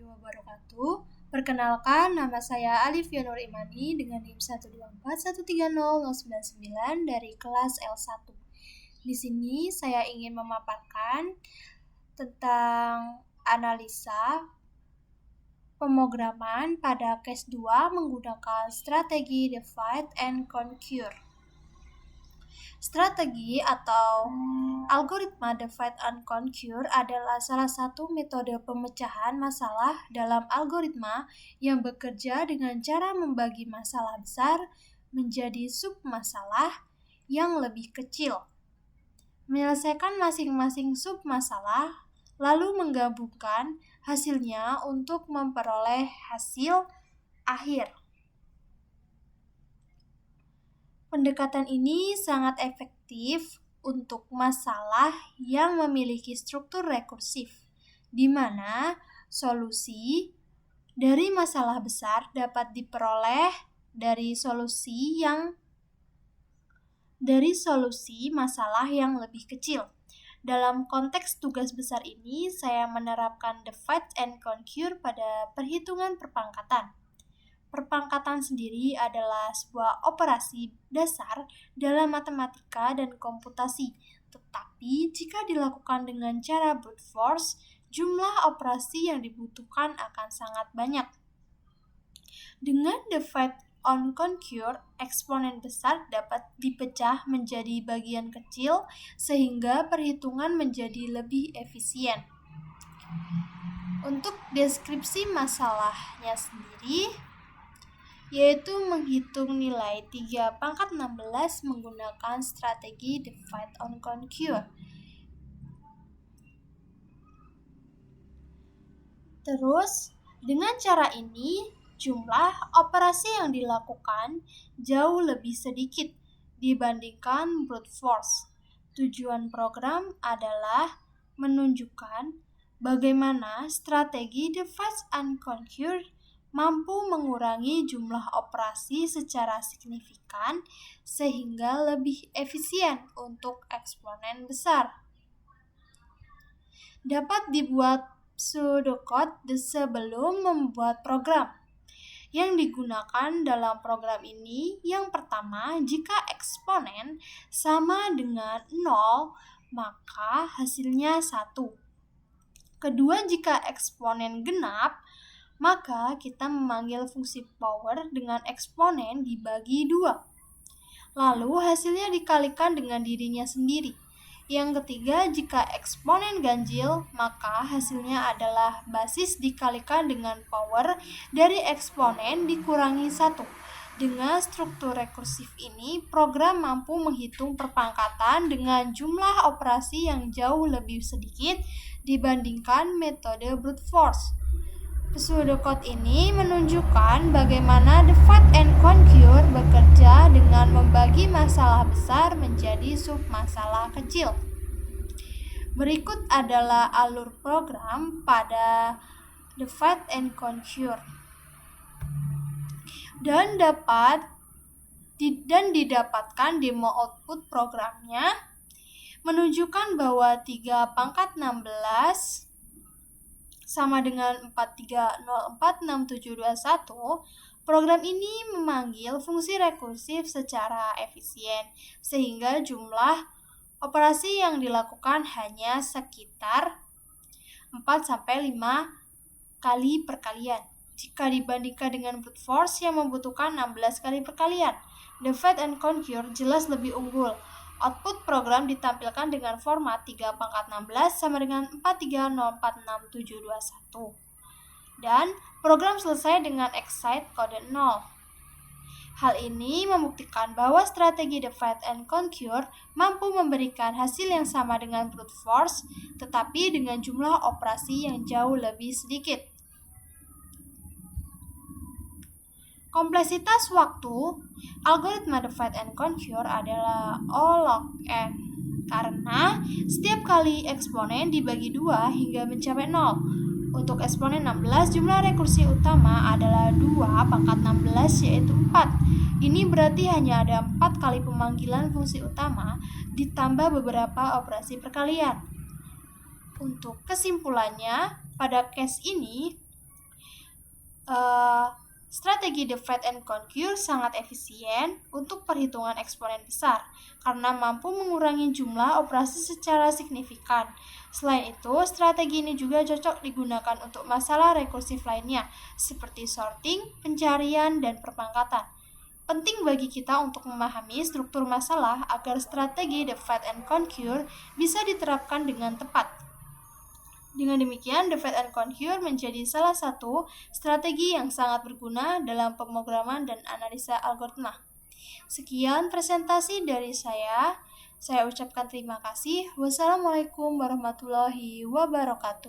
wabarakatuh. Perkenalkan, nama saya Alif Yonur Imani dengan NIM 124130099 dari kelas L1. Di sini saya ingin memaparkan tentang analisa pemrograman pada case 2 menggunakan strategi divide and conquer. Strategi atau algoritma divide and conquer adalah salah satu metode pemecahan masalah dalam algoritma yang bekerja dengan cara membagi masalah besar menjadi submasalah yang lebih kecil, menyelesaikan masing-masing submasalah, lalu menggabungkan hasilnya untuk memperoleh hasil akhir. Pendekatan ini sangat efektif untuk masalah yang memiliki struktur rekursif, di mana solusi dari masalah besar dapat diperoleh dari solusi masalah yang lebih kecil. Dalam konteks tugas besar ini, saya menerapkan divide and conquer pada perhitungan perpangkatan. Perpangkatan sendiri adalah sebuah operasi dasar dalam matematika dan komputasi, tetapi jika dilakukan dengan cara brute force, jumlah operasi yang dibutuhkan akan sangat banyak. Dengan divide and conquer, eksponen besar dapat dipecah menjadi bagian kecil sehingga perhitungan menjadi lebih efisien. Untuk deskripsi masalahnya sendiri, yaitu menghitung nilai 3/16 menggunakan strategi divide and conquer. Terus, dengan cara ini, jumlah operasi yang dilakukan jauh lebih sedikit dibandingkan brute force. Tujuan program adalah menunjukkan bagaimana strategi divide and conquer mampu mengurangi jumlah operasi secara signifikan sehingga lebih efisien untuk eksponen besar. Dapat dibuat pseudocode sebelum membuat program. Yang digunakan dalam program ini, yang pertama, jika eksponen sama dengan 0, maka hasilnya 1. Kedua, jika eksponen genap, maka kita memanggil fungsi power dengan eksponen dibagi 2. Lalu hasilnya dikalikan dengan dirinya sendiri. Yang ketiga, jika eksponen ganjil, maka hasilnya adalah basis dikalikan dengan power dari eksponen dikurangi 1. Dengan struktur rekursif ini, program mampu menghitung perpangkatan dengan jumlah operasi yang jauh lebih sedikit dibandingkan metode brute force. Pseudocode ini menunjukkan bagaimana divide and conquer bekerja dengan membagi masalah besar menjadi submasalah kecil. Berikut adalah alur program pada divide and conquer. Dan didapatkan demo output programnya menunjukkan bahwa 3/16 sama dengan 43046721, program ini memanggil fungsi rekursif secara efisien, sehingga jumlah operasi yang dilakukan hanya sekitar 4-5 kali perkalian. Jika dibandingkan dengan brute force yang membutuhkan 16 kali perkalian, divide and conquer jelas lebih unggul. Output program ditampilkan dengan format 3/16 sama dengan 430466721. Dan program selesai dengan exit kode 0. Hal ini membuktikan bahwa strategi divide and conquer mampu memberikan hasil yang sama dengan brute force, tetapi dengan jumlah operasi yang jauh lebih sedikit. Kompleksitas waktu algoritma divide and conquer adalah O log n, karena setiap kali eksponen dibagi 2 hingga mencapai 0. Untuk eksponen 16, jumlah rekursi utama adalah 2/16, yaitu 4. Ini berarti hanya ada 4 kali pemanggilan fungsi utama ditambah beberapa operasi perkalian. Untuk kesimpulannya, pada case ini, Strategi divide and conquer sangat efisien untuk perhitungan eksponen besar karena mampu mengurangi jumlah operasi secara signifikan. Selain itu, strategi ini juga cocok digunakan untuk masalah rekursif lainnya seperti sorting, pencarian, dan perpangkatan. Penting bagi kita untuk memahami struktur masalah agar strategi divide and conquer bisa diterapkan dengan tepat. Dengan demikian, divide and conquer menjadi salah satu strategi yang sangat berguna dalam pemrograman dan analisa algoritma. Sekian presentasi dari saya. Saya ucapkan terima kasih. Wassalamualaikum warahmatullahi wabarakatuh.